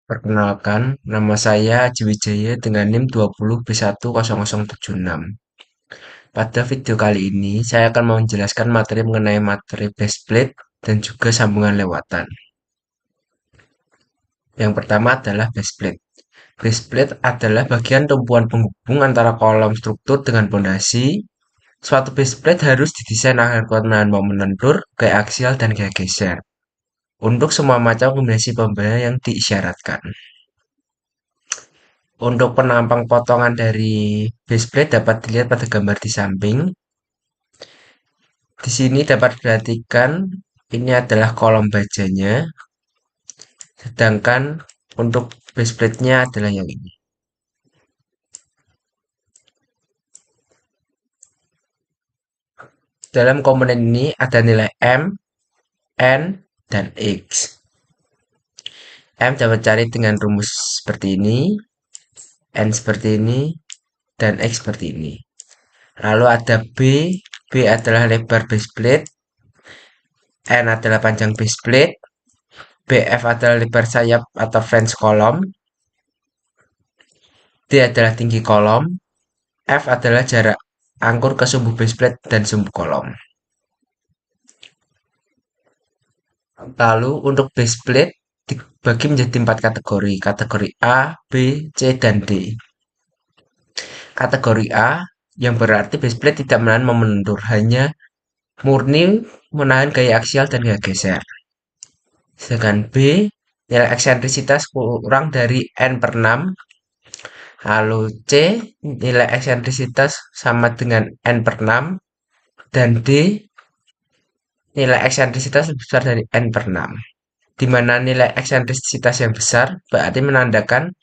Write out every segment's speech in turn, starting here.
Perkenalkan, nama saya Aji Wijaya dengan NIM 20B10076. Pada video kali ini, saya akan menjelaskan materi mengenai materi base plate dan juga sambungan lewatan. Yang pertama adalah base plate. Base plate adalah bagian tumpuan penghubung antara kolom struktur dengan pondasi. Suatu base plate harus didesain agar kuat menahan momen lentur, gaya aksial, dan gaya geser untuk semua macam kombinasi pembayaran yang diisyaratkan. Untuk penampang potongan dari base plate dapat dilihat pada gambar di samping. Di sini dapat diperhatikan ini adalah kolom bajanya, sedangkan untuk base plate-nya adalah yang ini. Dalam komponen ini ada nilai M, N, dan X. M dapat cari dengan rumus seperti ini, N seperti ini, dan X seperti ini. Lalu ada B, B adalah lebar base plate, N adalah panjang base plate, BF adalah lebar sayap atau flange kolom, D adalah tinggi kolom, F adalah jarak angkur ke sumbu base plate dan sumbu kolom. Lalu untuk base plate dibagi menjadi 4 kategori. Kategori A, B, C, dan D. Kategori A yang berarti base plate tidak menahan momen lentur, hanya murni menahan gaya aksial dan gaya geser. Sedangkan B, nilai eksentrisitas kurang dari N per 6. Lalu C, nilai eksentrisitas sama dengan N per 6. Dan D, nilai eksentrisitas lebih besar dari N per 6. Di mana nilai eksentrisitas yang besar berarti menandakan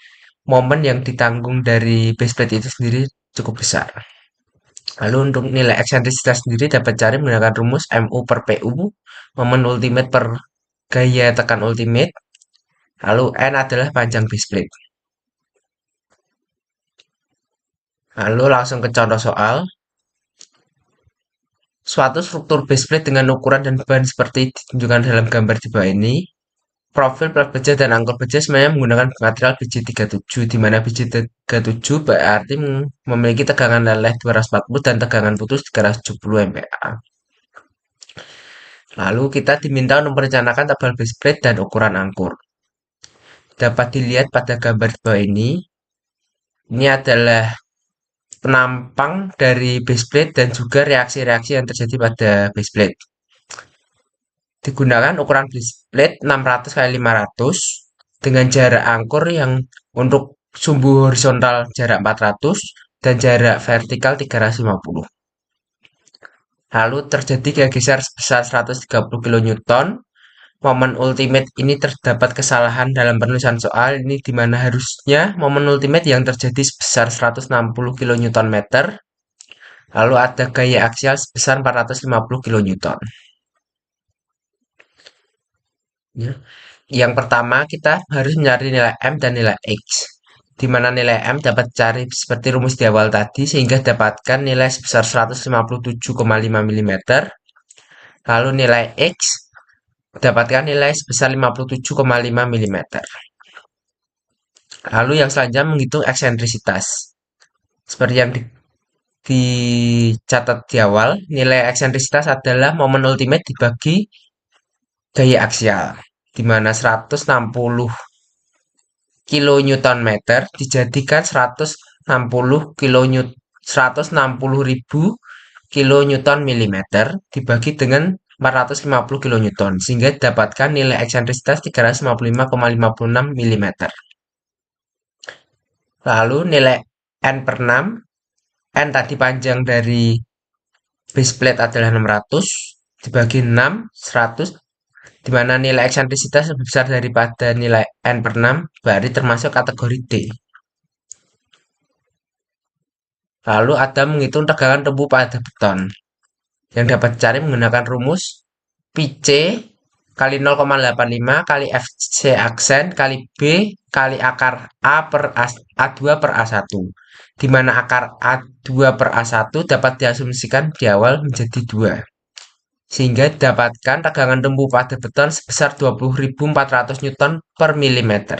momen yang ditanggung dari base plate itu sendiri cukup besar. Lalu untuk nilai eksentrisitas sendiri dapat cari menggunakan rumus MU per PU, momen ultimate per gaya tekan ultimate. Lalu N adalah panjang base plate. Lalu langsung ke contoh soal. Suatu struktur base plate dengan ukuran dan beban seperti ditunjukkan dalam gambar di bawah ini. Profil plat baja dan angkor baja sebenarnya menggunakan material BJ37, di mana BJ37 berarti memiliki tegangan leleh 240 dan tegangan putus 370 MPa. Lalu kita diminta untuk merencanakan tabel base plate dan ukuran angkur. Dapat dilihat pada gambar di bawah ini. Ini adalah penampang dari base plate dan juga reaksi-reaksi yang terjadi pada base plate. Digunakan ukuran base plate 600 x 500 dengan jarak angkur yang untuk sumbu horizontal jarak 400 dan jarak vertikal 350. Lalu terjadi gaya geser sebesar 130 kN. Momen ultimate ini terdapat kesalahan dalam penulisan soal ini, di mana harusnya momen ultimate yang terjadi sebesar 160 kN. Lalu ada gaya aksial sebesar 450 kN. Ya. Yang pertama kita harus mencari nilai M dan nilai X, di mana nilai M dapat cari seperti rumus di awal tadi sehingga dapatkan nilai sebesar 157,5 mm. Lalu nilai X dapatkan nilai sebesar 57,5 mm. Lalu yang selanjutnya menghitung eksentrisitas. Seperti yang dicatat di awal, nilai eksentrisitas adalah momen ultimate dibagi gaya aksial, di mana 160 kN dijadikan 160.000 kN milimeter dibagi dengan 450 kN sehingga dapatkan nilai eksentrisitas 355,56 mm. Lalu nilai N per 6, N tadi panjang dari base plate adalah 600 dibagi 6, 100, di mana nilai eksentrisitas lebih besar daripada nilai N per 6, berarti termasuk kategori D. Lalu ada menghitung tegangan tumpu pada beton, yang dapat dicari menggunakan rumus PC kali 0,85 kali FC aksen kali B kali akar A per A2 per A1, di mana akar A2 per A1 dapat diasumsikan di awal menjadi 2. Sehingga dapatkan tegangan tumpu pada beton sebesar 20.400 Newton per milimeter.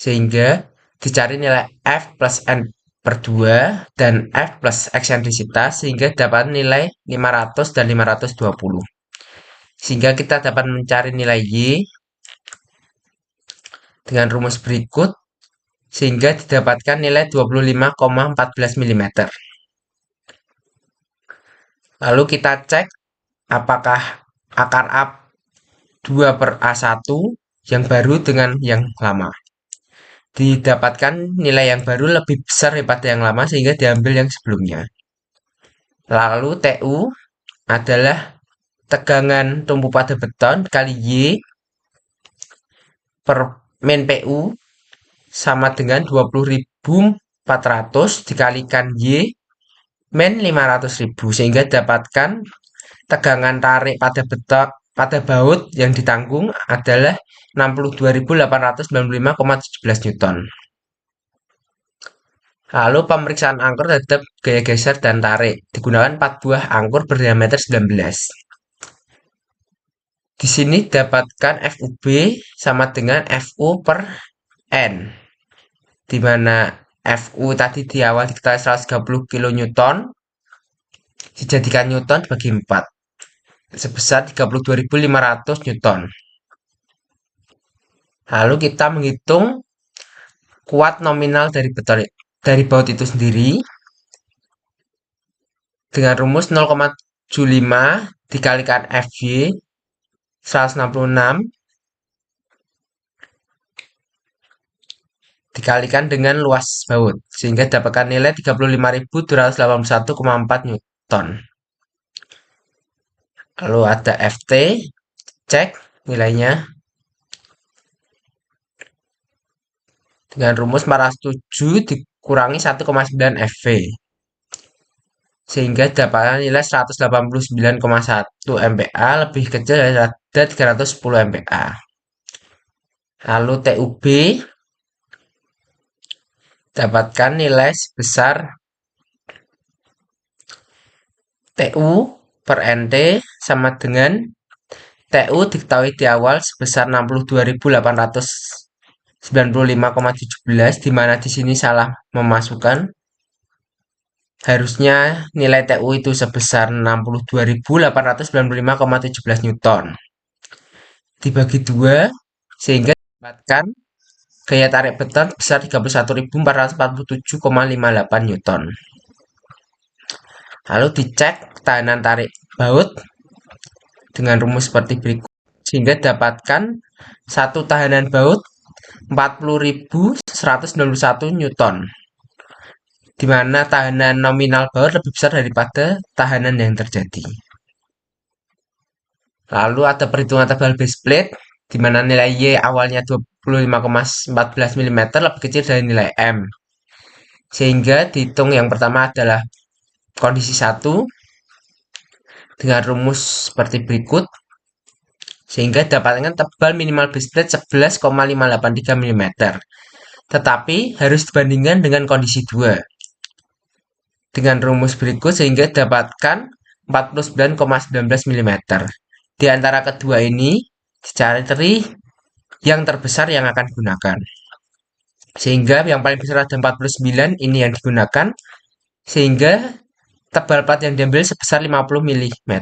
Sehingga dicari nilai F plus N per 2 dan F plus eksentrisitas sehingga dapat nilai 500 dan 520. Sehingga kita dapat mencari nilai Y dengan rumus berikut sehingga didapatkan nilai 25,14 mm. Lalu kita cek apakah akar A 2 per A1 yang baru dengan yang lama. Didapatkan nilai yang baru lebih besar daripada yang lama sehingga diambil yang sebelumnya. Lalu TU adalah tegangan tumpu pada beton kali Y per min PU sama dengan 20.400 dikalikan Y min 500.000 sehingga dapatkan tegangan tarik pada beton pada baut yang ditanggung adalah 62.895,17 Newton. Lalu pemeriksaan angkor terhadap gaya geser dan tarik. Digunakan 4 buah angkor berdiameter 19. Di sini dapatkan FUB sama dengan FU per N. Di mana FU tadi di awal diketahui 130 kN, dijadikan Newton bagi 4. Sebesar 32.500 Newton. Lalu kita menghitung kuat nominal dari beton dari baut itu sendiri dengan rumus 0,75 dikalikan FY 166 dikalikan dengan luas baut sehingga dapatkan nilai 35.281,4 Newton. Lalu ada FT, cek nilainya dengan rumus 407 dikurangi 1,9 FV sehingga dapatkan nilai 189,1 MPa lebih kecil dari 310 MPa. Lalu TUB dapatkan nilai sebesar TU per NT sama dengan TU diketahui di awal sebesar 62.895,17 di mana di sini salah memasukkan. Harusnya nilai TU itu sebesar 62.895,17 Newton. Dibagi 2 sehingga dapatkan gaya tarik beton besar 31.447,58 Newton. Lalu dicek ketahanan tarik baut dengan rumus seperti berikut sehingga dapatkan satu tahanan baut 40.191 Newton, di mana tahanan nominal baut lebih besar daripada tahanan yang terjadi. Lalu ada perhitungan tebal base plate, di mana nilai Y awalnya 25,14 mm lebih kecil dari nilai M. Sehingga dihitung yang pertama adalah kondisi 1 dengan rumus seperti berikut. Sehingga dapatkan tebal minimal base plate 11,583 mm. Tetapi harus dibandingkan dengan kondisi 2. Dengan rumus berikut sehingga dapatkan 49,19 mm. Di antara kedua ini dicari yang terbesar yang akan digunakan. Sehingga yang paling besar ada 49, ini yang digunakan. Sehingga tebal plat yang diambil sebesar 50 mm.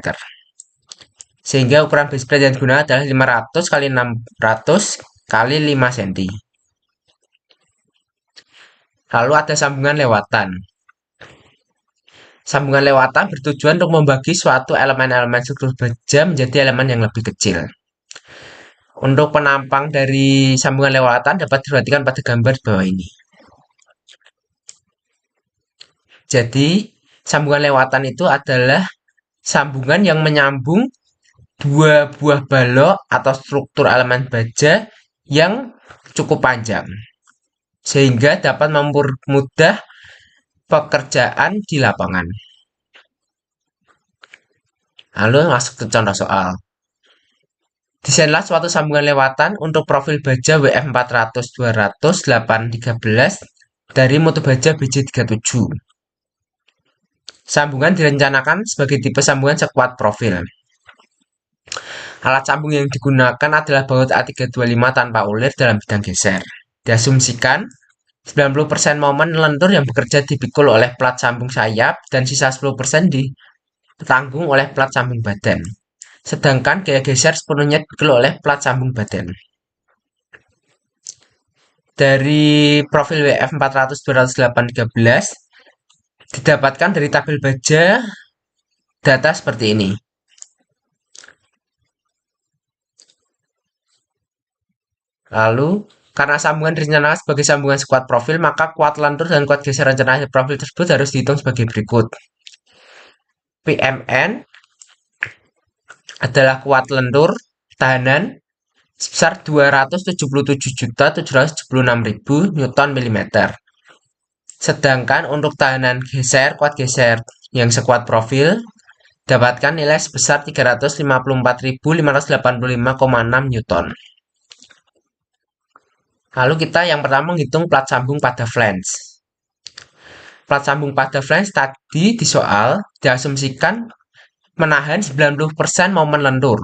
Sehingga ukuran base plate yang digunakan adalah 500 x 600 x 5 cm. Lalu ada sambungan lewatan. Sambungan lewatan bertujuan untuk membagi suatu elemen-elemen struktur baja menjadi elemen yang lebih kecil. Untuk penampang dari sambungan lewatan dapat diperhatikan pada gambar di bawah ini. Jadi, sambungan lewatan itu adalah sambungan yang menyambung dua buah balok atau struktur elemen baja yang cukup panjang, sehingga dapat mempermudah pekerjaan di lapangan. Lalu masuk ke contoh soal. Desainlah suatu sambungan lewatan untuk profil baja WF400-200-813 dari mutu baja BJ37. Sambungan direncanakan sebagai tipe sambungan sekuat profil. Alat sambung yang digunakan adalah baut A325 tanpa ulir dalam bidang geser. Diasumsikan 90% momen lentur yang bekerja dipikul oleh plat sambung sayap dan sisa 10% ditanggung oleh plat sambung badan. Sedangkan gaya geser sepenuhnya dipikul oleh plat sambung badan. Dari profil WF 400 200 813 didapatkan dari tabel baja data seperti ini. Lalu, karena sambungan direncanakan sebagai sambungan sekuat profil, maka kuat lentur dan kuat geser rencana profil tersebut harus dihitung sebagai berikut. PMN adalah kuat lentur tahanan sebesar 277.776.000 Newton mm. Sedangkan untuk tahanan geser, kuat geser yang sekuat profil, dapatkan nilai sebesar 354.585,6 Newton. Lalu kita yang pertama menghitung plat sambung pada flange. Plat sambung pada flange tadi di soal diasumsikan menahan 90% momen lentur.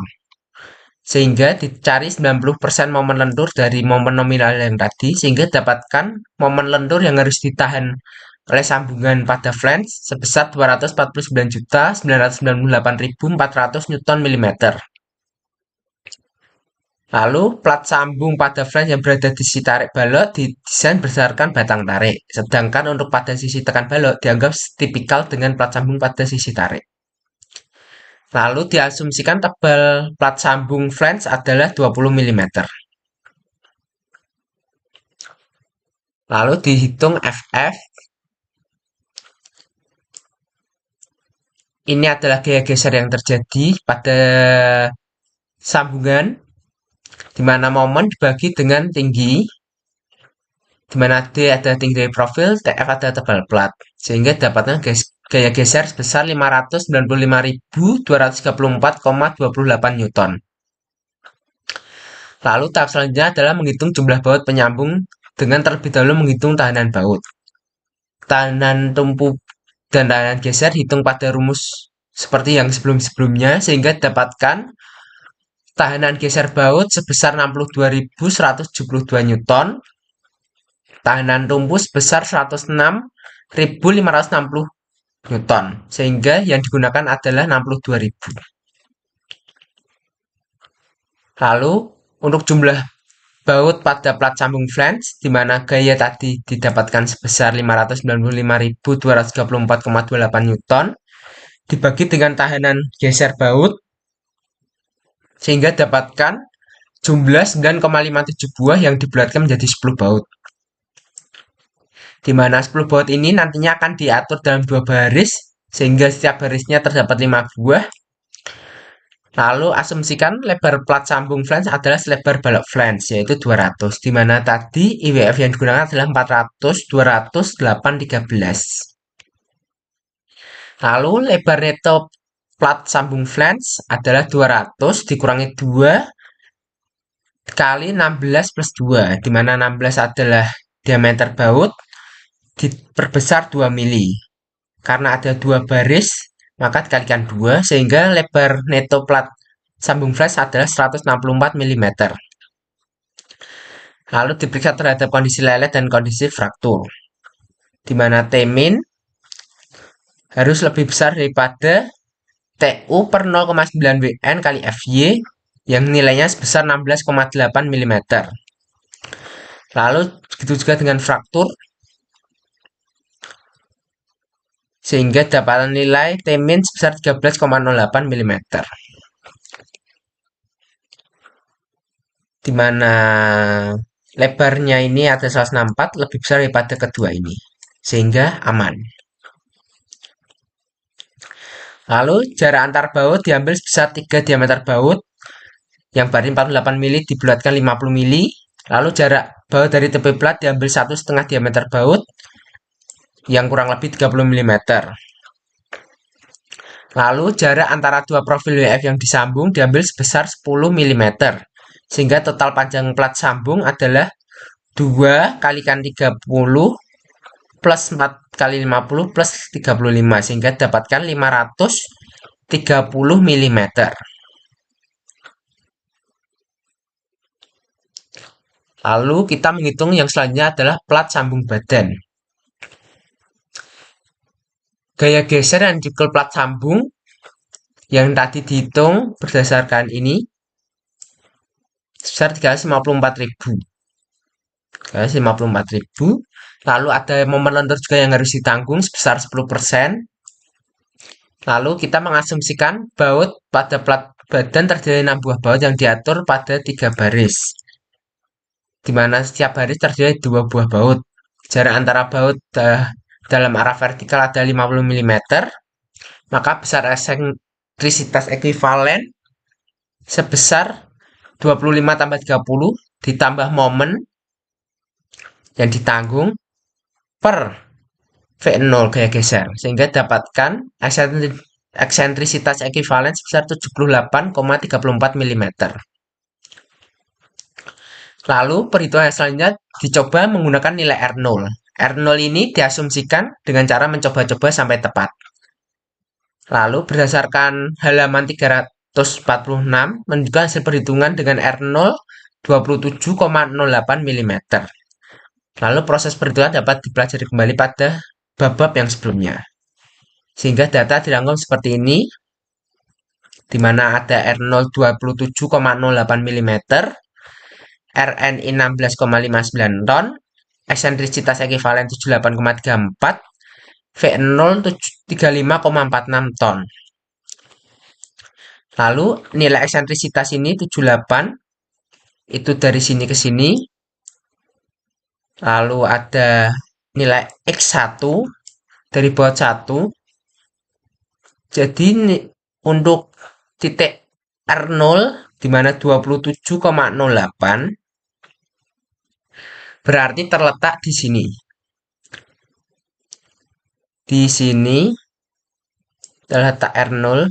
Sehingga dicari 90% momen lentur dari momen nominal yang tadi, sehingga dapatkan momen lentur yang harus ditahan oleh sambungan pada flange sebesar 249.998.400 Newton mm. Lalu plat sambung pada flange yang berada di sisi tarik balok didesain berdasarkan batang tarik. Sedangkan untuk pada sisi tekan balok dianggap tipikal dengan plat sambung pada sisi tarik. Lalu diasumsikan tebal plat sambung flange adalah 20 mm. Lalu dihitung FF. Ini adalah gaya geser yang terjadi pada sambungan di mana momen dibagi dengan tinggi, di mana D adalah tinggi dari profil, TF adalah tebal plat, sehingga dapatnya gaya geser sebesar 595.234,28 Newton. Lalu tahap selanjutnya adalah menghitung jumlah baut penyambung dengan terlebih dahulu menghitung tahanan baut. Tahanan tumpu dan tahanan geser hitung pada rumus seperti yang sebelum-sebelumnya, sehingga dapatkan tahanan geser baut sebesar 62.172 Newton, tahanan tumpu sebesar 106.560 Newton, sehingga yang digunakan adalah 62.000. Lalu untuk jumlah baut pada plat sambung flange, di mana gaya tadi didapatkan sebesar 595.234,28 Newton, dibagi dengan tahanan geser baut, sehingga dapatkan jumlah 9,57 buah yang dibulatkan menjadi 10 baut. Di mana 10 baut ini nantinya akan diatur dalam 2 baris, sehingga setiap barisnya terdapat 5 buah. Lalu asumsikan lebar plat sambung flange adalah selebar balok flange, yaitu 200. Di mana tadi IWF yang digunakan adalah 400, 200, 8, 13. Lalu lebar neto plat sambung flange adalah 200 dikurangi 2 kali 16 plus 2, di mana 16 adalah diameter baut, diperbesar 2 mili. Karena ada 2 baris, maka dikalikan 2, sehingga lebar neto plat sambung flange adalah 164 mm. Lalu diperiksa terhadap kondisi lelet dan kondisi fraktur, di mana T-min harus lebih besar daripada TU per 0,9 WN kali FY yang nilainya sebesar 16,8 mm. Lalu begitu juga dengan fraktur, sehingga dapatan nilai T-min sebesar 13,08 mm. Di mana lebarnya ini ada 164 lebih besar daripada kedua ini, sehingga aman. Lalu jarak antar baut diambil sebesar 3 diameter baut yang bari 48 mili dibulatkan 50 mili. Lalu jarak baut dari tepi plat diambil 1,5 diameter baut yang kurang lebih 30 mm. Lalu jarak antara dua profil WF yang disambung diambil sebesar 10 mm. Sehingga total panjang plat sambung adalah 2 kalikan 30 plus 4 kali 50 plus 35, sehingga dapatkan 530 mm. Lalu kita menghitung yang selanjutnya adalah plat sambung badan. Gaya geser dan dikul plat sambung yang tadi dihitung berdasarkan ini sebesar 354.000. 354.000. Lalu ada momen lentur juga yang harus ditanggung sebesar 10%. Lalu kita mengasumsikan baut pada plat badan terdiri 6 buah baut yang diatur pada 3 baris. Di mana setiap baris terdiri 2 buah baut. Jarak antara baut dalam arah vertikal ada 50 mm. Maka besar eksentrisitas ekuivalen sebesar 25 tambah 30 ditambah momen yang ditanggung per V0 gaya geser, sehingga dapatkan eksentrisitas ekuivalen sebesar 78,34 mm. Lalu perhitungan selanjutnya dicoba menggunakan nilai R0. R0 ini diasumsikan dengan cara mencoba-coba sampai tepat. Lalu berdasarkan halaman 346 menunjukkan hasil perhitungan dengan R0 27,08 mm. Lalu proses perhitungan dapat dipelajari kembali pada bab-bab yang sebelumnya. Sehingga data dirangkum seperti ini, di mana ada R0 27,08 mm, RNI 16,59 ton, eksentrisitas ekuivalen 78,34, V0 35,46 ton. Lalu nilai eksentrisitas ini 78, itu dari sini ke sini. Lalu ada nilai X1 dari baut 1. Jadi untuk titik R0 di mana 27,08 berarti terletak di sini. Di sini terletak R0.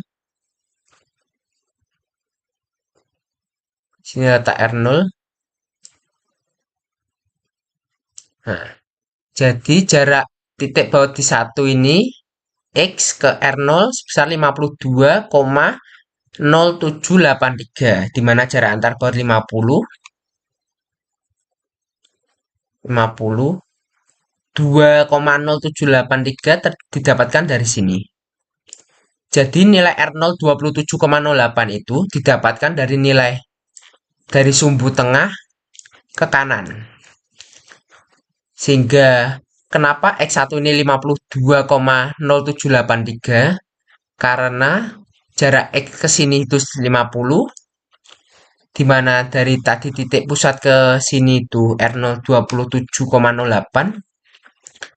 Sini letak R0. Nah, jadi jarak titik baut di 1 ini X ke R0 sebesar 52,0783, di mana jarak antar baut 50 2,0783 didapatkan dari sini. Jadi nilai R0 27,08 itu didapatkan dari nilai dari sumbu tengah ke kanan. Sehingga kenapa X1 ini 52,0783? Karena jarak X ke sini itu 50, di mana dari tadi titik pusat ke sini itu R0 27,08,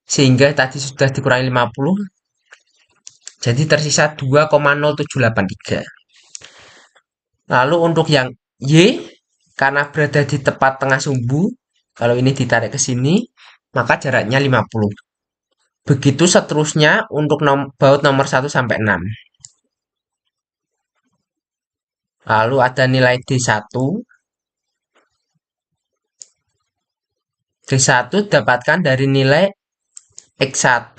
sehingga tadi sudah dikurangi 50, jadi tersisa 2,0783. Lalu untuk yang Y, karena berada di tepat tengah sumbu, kalau ini ditarik ke sini, maka jaraknya 50. Begitu seterusnya untuk baut nomor 1 sampai 6. Lalu ada nilai D1. D1 dapatkan dari nilai X1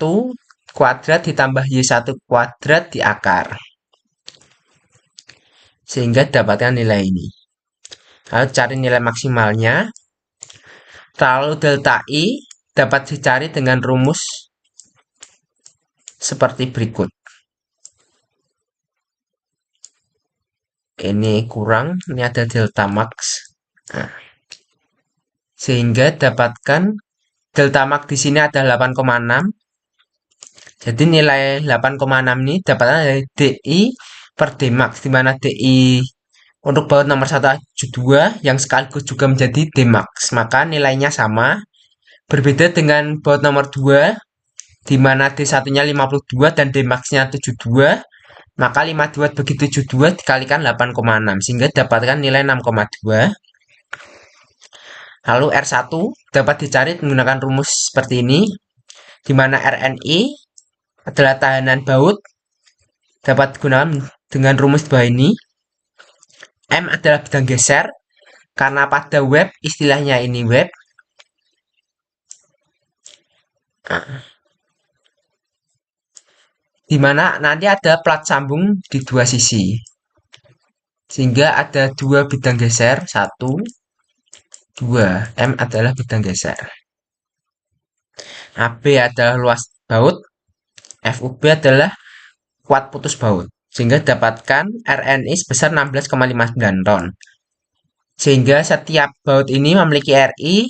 kuadrat ditambah Y1 kuadrat di akar. Sehingga dapatkan nilai ini. Lalu cari nilai maksimalnya. Lalu delta I dapat dicari dengan rumus seperti berikut. Ini kurang, ini ada delta max. Nah, sehingga dapatkan delta max di sini ada 8,6. Jadi nilai 8,6 ini dapatkan dari DI per Dmax, di mana DI untuk baut nomor 172 yang sekaligus juga menjadi Dmax. Maka nilainya sama. Berbeda dengan baut nomor 2, di mana D1-nya 52 dan Dmax-nya 72. Maka 52 bagi 72 dikalikan 8,6, sehingga dapatkan nilai 6,2. Lalu R1 dapat dicari menggunakan rumus seperti ini, di mana RNI adalah tahanan baut, dapat digunakan dengan rumus bawah ini. M adalah bidang geser, karena pada web istilahnya ini web. Di mana nanti ada plat sambung di dua sisi. Sehingga ada dua bidang geser, 1 2. M adalah bidang geser. AB adalah luas baut. FUB adalah kuat putus baut. Sehingga dapatkan RNI sebesar 16,59 ton. Sehingga setiap baut ini memiliki RI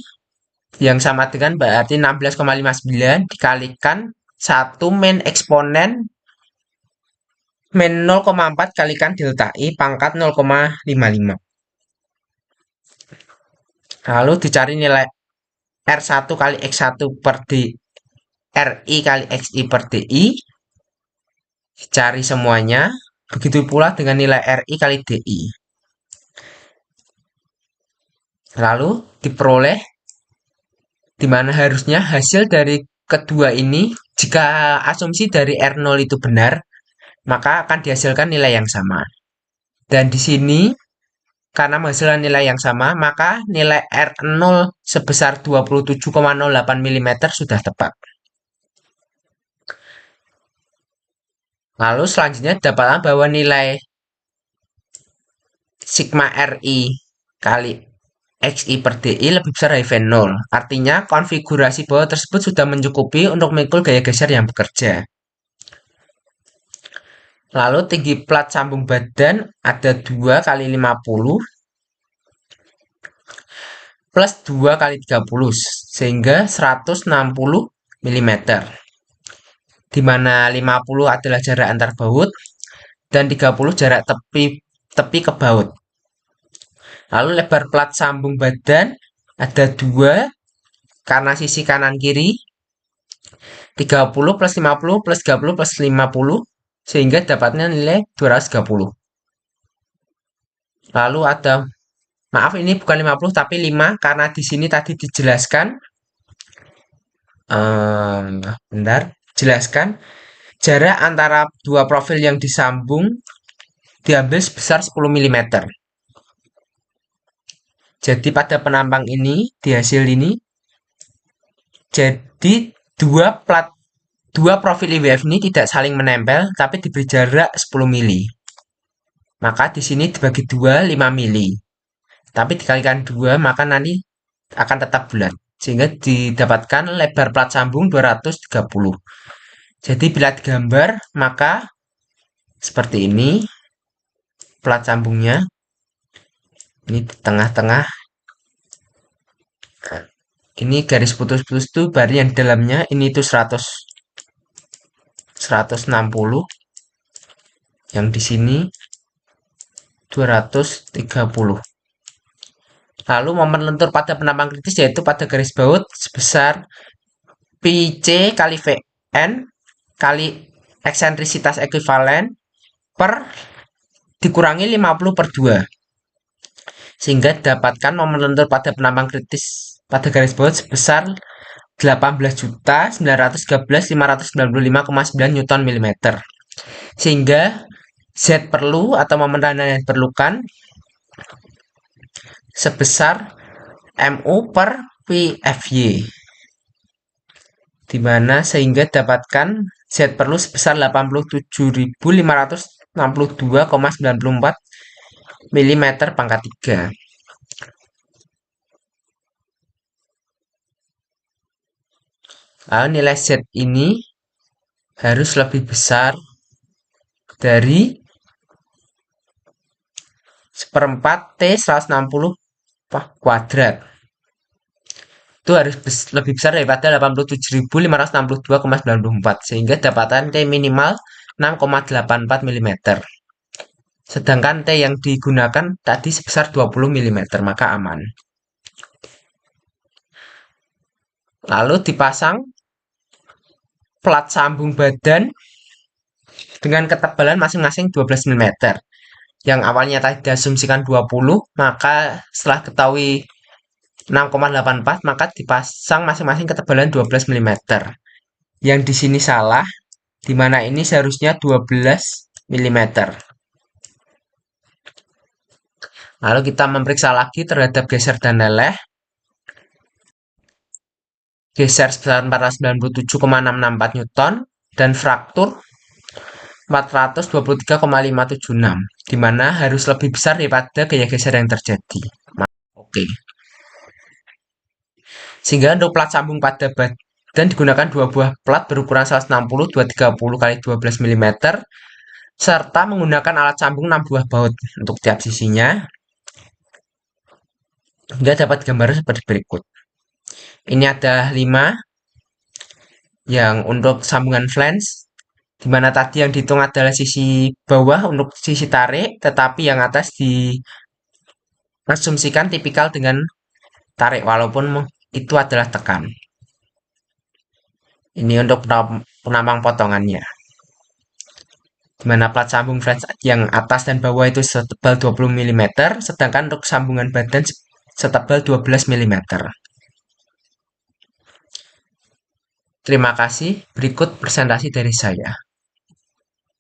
yang sama dengan berarti 16,59 dikalikan 1 min eksponen min 0,4 kalikan delta I pangkat 0,55. Lalu dicari nilai R1 kali X1 per D, RI kali XI per DI. Cari semuanya. Begitu pula dengan nilai RI kali DI. Lalu diperoleh di mana harusnya hasil dari kedua ini jika asumsi dari R0 itu benar, maka akan dihasilkan nilai yang sama. Dan di sini karena menghasilkan nilai yang sama, maka nilai R0 sebesar 27,08 mm sudah tepat. Lalu selanjutnya dapatkan bahwa nilai sigma RI kali XI per DI lebih besar dari V0. Artinya konfigurasi bawah tersebut sudah mencukupi untuk memikul gaya geser yang bekerja. Lalu tinggi plat sambung badan ada 2 kali 50 plus 2 kali 30 sehingga 160 mm. Di mana 50 adalah jarak antar baut dan 30 jarak tepi ke baut. Lalu lebar plat sambung badan ada 2 karena sisi kanan kiri 30 plus 50 plus 30 plus 50 sehingga dapatnya nilai 230. Lalu ada, maaf ini bukan 50 tapi 5 karena di sini tadi dijelaskan bentar, jelaskan jarak antara dua profil yang disambung diambil sebesar 10 mm. Jadi pada penampang ini di hasil ini jadi dua profil IWF ini tidak saling menempel tapi diberi jarak 10 mili. Maka di sini dibagi 2 5 mili. Tapi dikalikan 2 maka nanti akan tetap bulat. Sehingga didapatkan lebar plat sambung 230. Jadi bila digambar maka seperti ini plat sambungnya. Ini di tengah-tengah. Ini garis putus-putus itu baru yang di dalamnya ini itu 160. Yang di sini 230. Lalu momen lentur pada penampang kritis yaitu pada garis baut sebesar PC kali Vn kali eksentrisitas ekuivalen per dikurangi 50 per 2. Sehingga dapatkan momen lentur pada penampang kritis pada garis baut sebesar 18.913.595,9 Newton mm. Sehingga Z perlu atau momen randa yang diperlukan sebesar MU per PFY. Di mana sehingga dapatkan Z perlu sebesar 87.562,94 mm pangkat 3. Lalu nilai Z ini harus lebih besar dari seperempat T 160 kuadrat. Itu harus lebih besar daripada 87.562,94 sehingga dapatan T minimal 6,84 mm. Sedangkan T yang digunakan tadi sebesar 20 mm, maka aman. Lalu dipasang plat sambung badan dengan ketebalan masing-masing 12 mm. Yang awalnya tadi diasumsikan 20, maka setelah ketahui 6,84 maka dipasang masing-masing ketebalan 12 mm. Yang di sini salah, di mana ini seharusnya 12 mm. Lalu kita memeriksa lagi terhadap geser dan leleh. Geser sebesar 497,664 Newton dan fraktur 423,576, di mana harus lebih besar daripada gaya geser yang terjadi. Oke. Sehingga untuk plat sambung pada badan digunakan dua buah plat berukuran 160 230 kali 12 mm serta menggunakan alat sambung 6 buah baut untuk tiap sisinya. Hingga dapat gambar seperti berikut. Ini ada 5 yang untuk sambungan flange, di mana tadi yang dihitung adalah sisi bawah untuk sisi tarik, tetapi yang atas diasumsikan tipikal dengan tarik walaupun itu adalah tekan. Ini untuk penampang potongannya. Di mana plat sambung flange yang atas dan bawah itu setebal 20 mm, sedangkan untuk sambungan badan setebal 12 mm. Terima kasih. Berikut presentasi dari saya.